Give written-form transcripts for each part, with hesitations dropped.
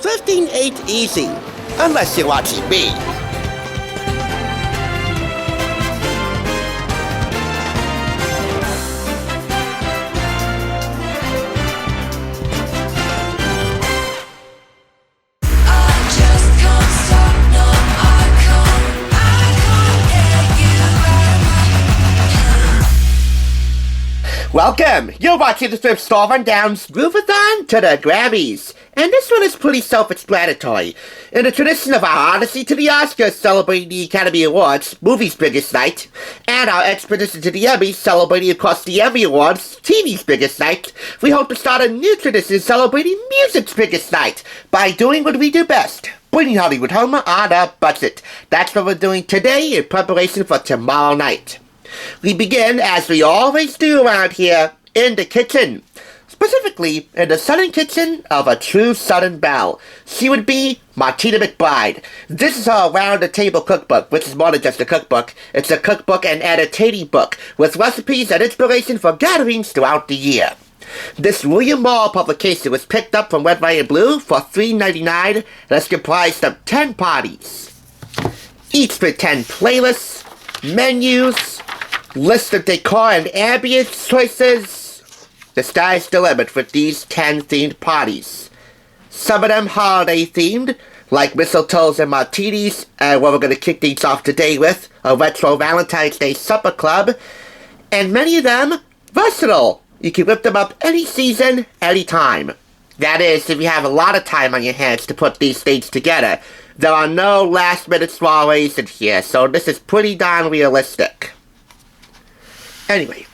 Thrifting ain't easy, unless you're watching me. Welcome! You're watching the Thrift Store Rundown's Groovathon to the Grammys. And this one is pretty self-explanatory. In the tradition of our Odyssey to the Oscars celebrating the Academy Awards, movie's biggest night, and our expedition to the Emmys celebrating across the Emmy Awards, TV's biggest night, we hope to start a new tradition celebrating music's biggest night by doing what we do best. Bringing Hollywood home on a budget. That's what we're doing today in preparation for tomorrow night. We begin, as we always do around here, in the kitchen. Specifically, in the southern kitchen of a true southern belle. She would be Martina McBride. This is her around-the-table cookbook, which is more than just a cookbook. It's a cookbook and entertaining book, with recipes and inspiration for gatherings throughout the year. This William Morrow publication was picked up from Red, White, and Blue for $3.99 and is comprised of 10 parties. Each with 10 playlists, menus, list of decor and ambience choices. The sky's the limit with these 10 themed parties. Some of them holiday themed, like mistletoes and martinis, and what we're going to kick things off today with, a retro Valentine's Day supper club. And many of them versatile. You can whip them up any season, any time. That is, if you have a lot of time on your hands to put these things together. There are no last-minute soirees in here, so this is pretty darn realistic. Anyway,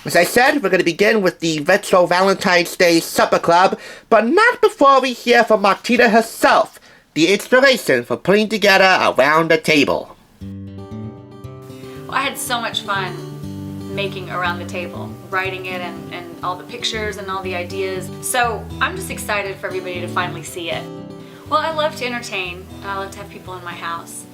as I said, we're going to begin with the Retro Valentine's Day Supper Club, but not before we hear from Martina herself, the inspiration for putting together Around the Table. Well, I had so much fun making Around the Table, writing it and all the pictures and all the ideas, so I'm just excited for everybody to finally see it. Well, I love to entertain, and I love to have people in my house,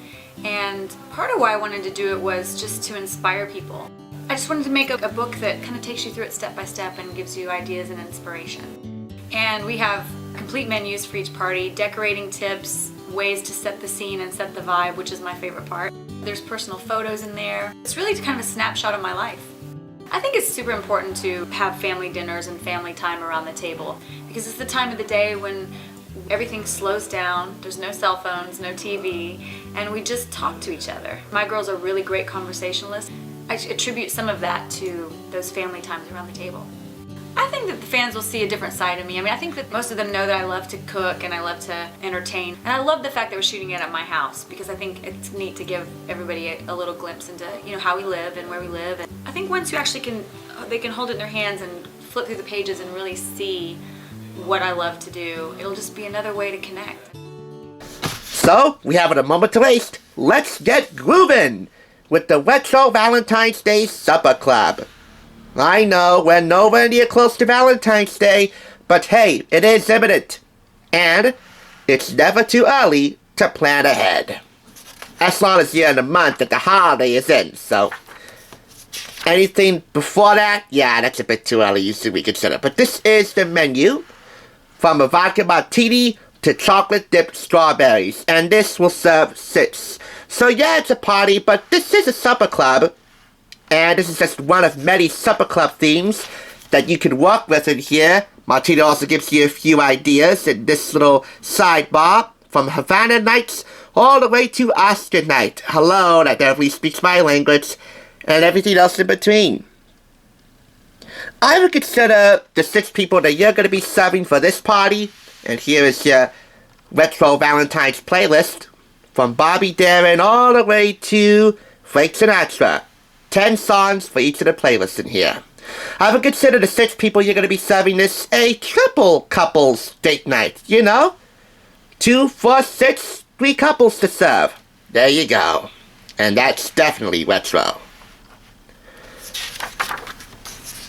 and part of why I wanted to do it was just to inspire people. I just wanted to make a book that kind of takes you through it step by step and gives you ideas and inspiration. And we have complete menus for each party, decorating tips, ways to set the scene and set the vibe, which is my favorite part. There's personal photos in there. It's really kind of a snapshot of my life. I think it's super important to have family dinners and family time around the table because it's the time of the day when everything slows down, there's no cell phones, no TV, and we just talk to each other. My girls are really great conversationalists. I attribute some of that to those family times around the table. I think that the fans will see a different side of me. I think that most of them know that I love to cook and I love to entertain. And I love the fact that we're shooting it at my house because I think it's neat to give everybody a little glimpse into how we live and where we live. And I think once you actually they can hold it in their hands and flip through the pages and really see what I love to do, it'll just be another way to connect. So, we haven't a moment to waste. Let's get groovin' with the Retro Valentine's Day Supper Club. I know we're nowhere near close to Valentine's Day, but hey, it is imminent. And it's never too early to plan ahead. As long as you're in the month that the holiday is in, so anything before that, yeah, that's a bit too early to reconsider. But this is the menu, from a vodka martini to chocolate-dipped strawberries, and this will serve 6. So yeah, it's a party, but this is a supper club, and this is just one of many supper club themes that you can work with in here. Martina also gives you a few ideas in this little sidebar, from Havana nights all the way to Oscar night. Hello, that definitely speaks my language, and everything else in between. I would consider the 6 people that you're going to be serving for this party, and here is your Retro Valentine's playlist, from Bobby Darin all the way to Frank Sinatra. 10 songs for each of the playlists in here. I would consider the 6 people you're going to be serving this a triple couples date night, 2, 4, 6, 3 couples to serve. There you go. And that's definitely retro.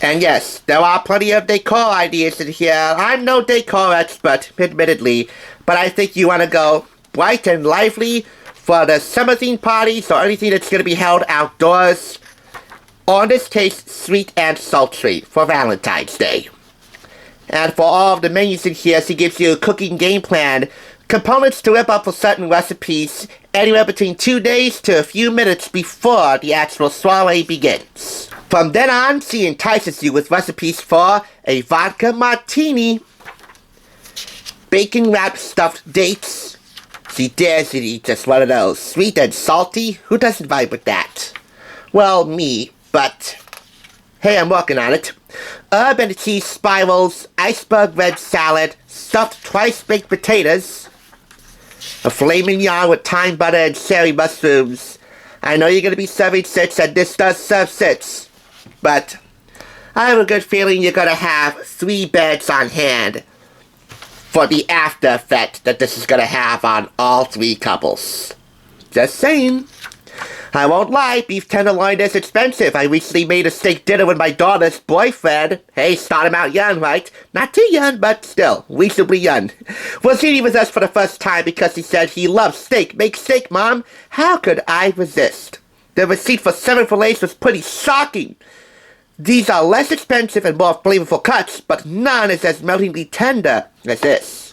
And yes, there are plenty of decor ideas in here. I'm no decor expert, admittedly, but I think you want to go bright and lively for the summer theme parties or anything that's going to be held outdoors. Or in this case, sweet and sultry for Valentine's Day. And for all of the menus in here, she gives you a cooking game plan Components to whip up for certain recipes anywhere between 2 days to a few minutes before the actual soiree begins. From then on, she entices you with recipes for a vodka martini, bacon-wrapped stuffed dates. She dares you to eat just one of those. Sweet and salty? Who doesn't vibe with that? Well, me, but hey, I'm working on it. Herb and cheese spirals, iceberg red salad, stuffed twice-baked potatoes, a filet mignon with thyme butter and cherry mushrooms. I know you're going to be serving sits, and this does serve sits, but I have a good feeling you're going to have 3 beds on hand for the after effect that this is going to have on all 3 couples. Just saying. I won't lie, beef tenderloin is expensive. I recently made a steak dinner with my daughter's boyfriend. Hey, start him out young, right? Not too young, but still, reasonably young. Was eating with us for the first time because he said he loves steak. Make steak, Mom. How could I resist? The receipt for 7 fillets was pretty shocking. These are less expensive and more flavorful cuts, but none is as meltingly tender as this.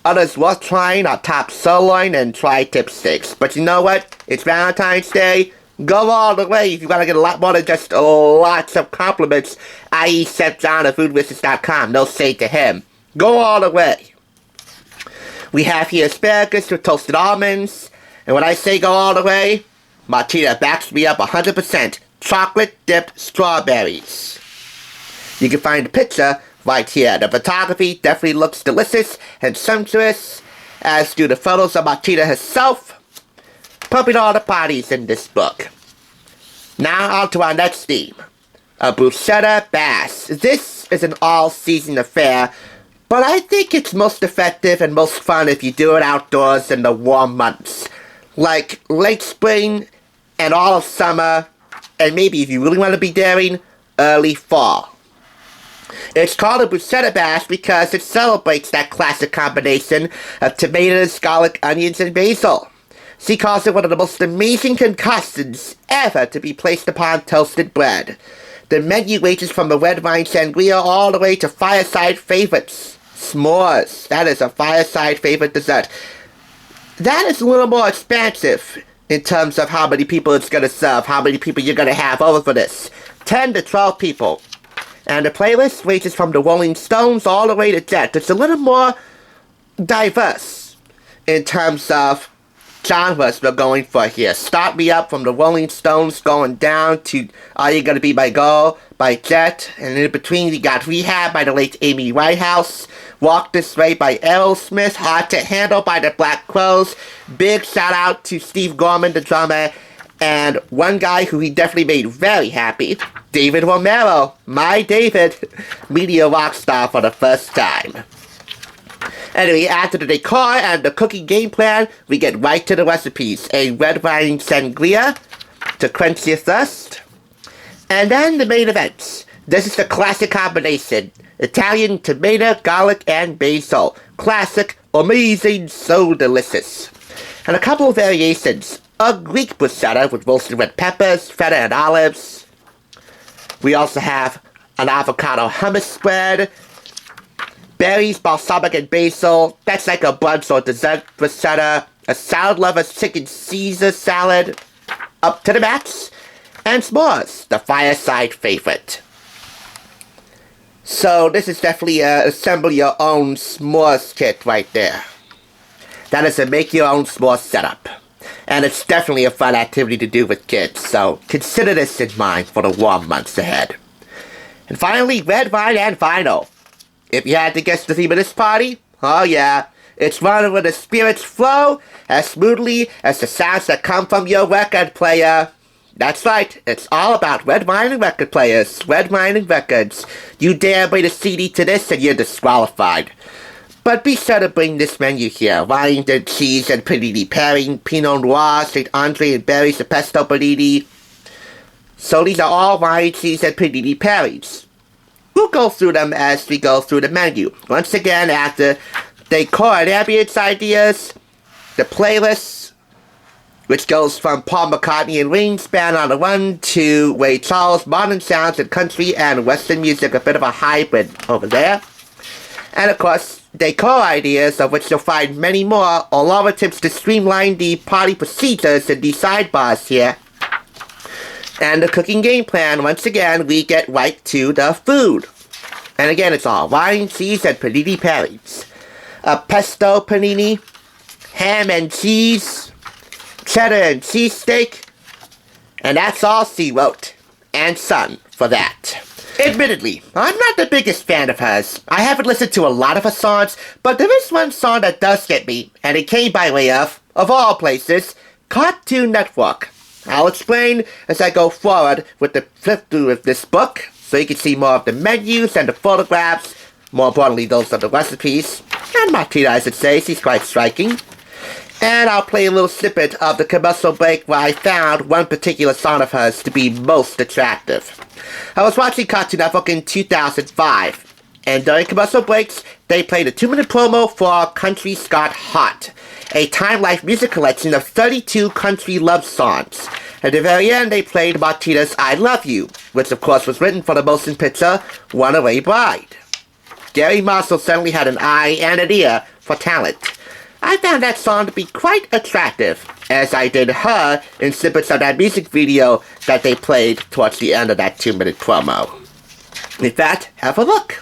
Others worth trying are top sirloin and tri-tip steaks. But you know what? It's Valentine's Day. Go all the way if you want to get a lot more than just lots of compliments, i.e. Chef John of foodwishes.com. No shade to him. Go all the way. We have here asparagus with toasted almonds. And when I say go all the way, Martina backs me up 100%. Chocolate-dipped strawberries. You can find the picture right here. The photography definitely looks delicious and sumptuous, as do the photos of Martina herself, pumping all the parties in this book. Now on to our next theme, a bruschetta bass. This is an all-season affair, but I think it's most effective and most fun if you do it outdoors in the warm months, like late spring and all of summer, and maybe if you really want to be daring, early fall. It's called a bruschetta bash because it celebrates that classic combination of tomatoes, garlic, onions, and basil. She calls it one of the most amazing concoctions ever to be placed upon toasted bread. The menu ranges from the red wine sangria all the way to fireside favorites. S'mores. That is a fireside favorite dessert. That is a little more expansive in terms of how many people it's going to serve, how many people you're going to have over for this. 10 to 12 people. And the playlist ranges from the Rolling Stones all the way to Jet. It's a little more diverse in terms of genres we're going for here. Start Me Up from the Rolling Stones going down to Are You Gonna Be My Girl by Jet. And in between we got Rehab by the late Amy Winehouse. Walk This Way by Aerosmith. Hard to Handle by the Black Crowes. Big shout out to Steve Gorman, the drummer. And one guy who he definitely made very happy, David Romero, my David, media rock star for the first time. Anyway, after the decor and the cooking game plan, we get right to the recipes. A red wine sangria to quench your thirst. And then the main events. This is the classic combination. Italian tomato, garlic, and basil. Classic, amazing, so delicious. And a couple of variations. A Greek bruschetta with roasted red peppers, feta, and olives. We also have an avocado hummus spread, berries, balsamic, and basil. That's like a brunch or dessert bruschetta. A salad lover's chicken Caesar salad, up to the max. And s'mores, the fireside favorite. So this is definitely a assemble your own s'mores kit right there. That is a make your own s'mores setup. And it's definitely a fun activity to do with kids, so consider this in mind for the warm months ahead. And finally, red wine and vinyl. If you had to guess the theme of this party, oh yeah, it's one where the spirits flow as smoothly as the sounds that come from your record player. That's right, it's all about red wine and record players, red wine and records. You dare bring a CD to this and you're disqualified. But be sure to bring this menu here. Wine and cheese and panini pairing, Pinot Noir, St. Andre and berries, the pesto panini. So these are all wine, cheese, and panini pairings. We'll go through them as we go through the menu. Once again, after decor and ambience ideas, the playlist, which goes from Paul McCartney and Ringo Band on the one to Ray Charles, modern sounds and country and western music, a bit of a hybrid over there. And of course, decor ideas, of which you'll find many more, along with tips to streamline the party procedures in the sidebars here. And the cooking game plan, once again, we get right to the food. And again, it's all wine, cheese, and panini pairings. A pesto panini, ham and cheese, cheddar and cheesesteak, and that's all she wrote. And son for that. Admittedly, I'm not the biggest fan of hers. I haven't listened to a lot of her songs, but there is one song that does get me, and it came by way of all places, Cartoon Network. I'll explain as I go forward with the flip through of this book, so you can see more of the menus and the photographs, more importantly those of the recipes. And Martina, I should say, she's quite striking. And I'll play a little snippet of the commercial break where I found one particular song of hers to be most attractive. I was watching Cartoon Network in 2005, and during commercial breaks, they played a 2-minute promo for Country's Got Hot, a time-life music collection of 32 country love songs. At the very end, they played Martina's I Love You, which of course was written for the motion picture Runaway Bride. Gary Marshall certainly had an eye and an ear for talent. I found that song to be quite attractive, as I did her in snippets of that music video that they played towards the end of that 2-minute promo. In fact, have a look.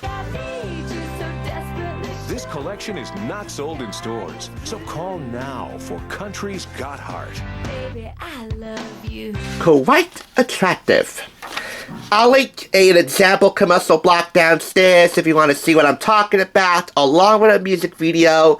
This collection is not sold in stores, so call now for Country's Got Heart. Baby, I love you. Quite attractive. I'll link an example commercial block downstairs if you want to see what I'm talking about, along with a music video.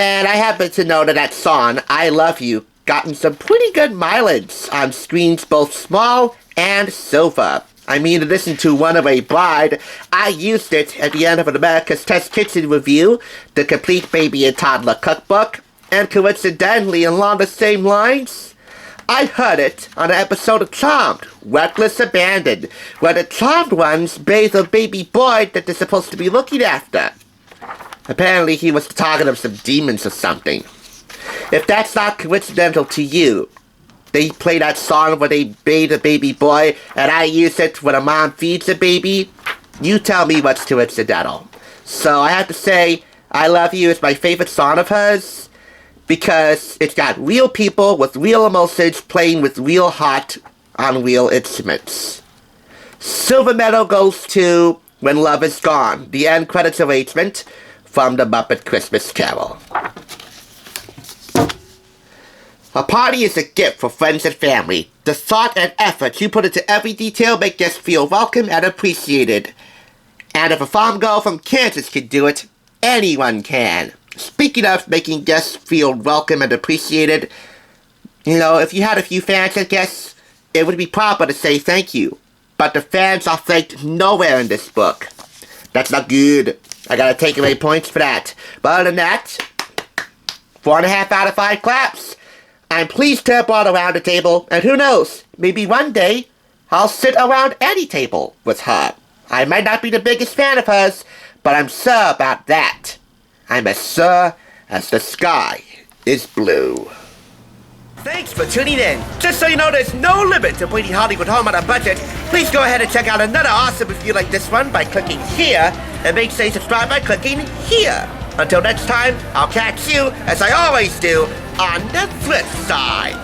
And I happen to know that that song, I Love You, gotten some pretty good mileage on screens both small and silver. I mean, in addition to Runaway Bride, I used it at the end of an America's Test Kitchen review, the complete baby and toddler cookbook, and coincidentally, along the same lines, I heard it on an episode of Charmed, Reckless Abandon, where the Charmed ones bathe a baby boy that they're supposed to be looking after. Apparently he was the target of some demons or something. If that's not coincidental to you, they play that song where they bathe a baby boy, and I use it when a mom feeds a baby, you tell me what's coincidental. So I have to say, I Love You is my favorite song of hers, because it's got real people with real emotions playing with real heart on real instruments. Silver medal goes to When Love Is Gone, the end credits arrangement from the Muppet Christmas Carol. A party is a gift for friends and family. The thought and effort you put into every detail make guests feel welcome and appreciated. And if a farm girl from Kansas can do it, anyone can. Speaking of making guests feel welcome and appreciated, if you had a few fans, I guess it would be proper to say thank you. But the fans are thanked nowhere in this book. That's not good. I gotta take away points for that. But other than that, 4.5 out of 5 claps. I'm pleased to have brought around a table, and who knows, maybe one day I'll sit around any table with her. I might not be the biggest fan of hers, but I'm sure about that. I'm as sure as the sky is blue. Thanks for tuning in. Just so you know, there's no limit to bringing Hollywood home on a budget. Please go ahead and check out another awesome review like this one by clicking here, and make sure you subscribe by clicking here. Until next time, I'll catch you, as I always do, on the flip side.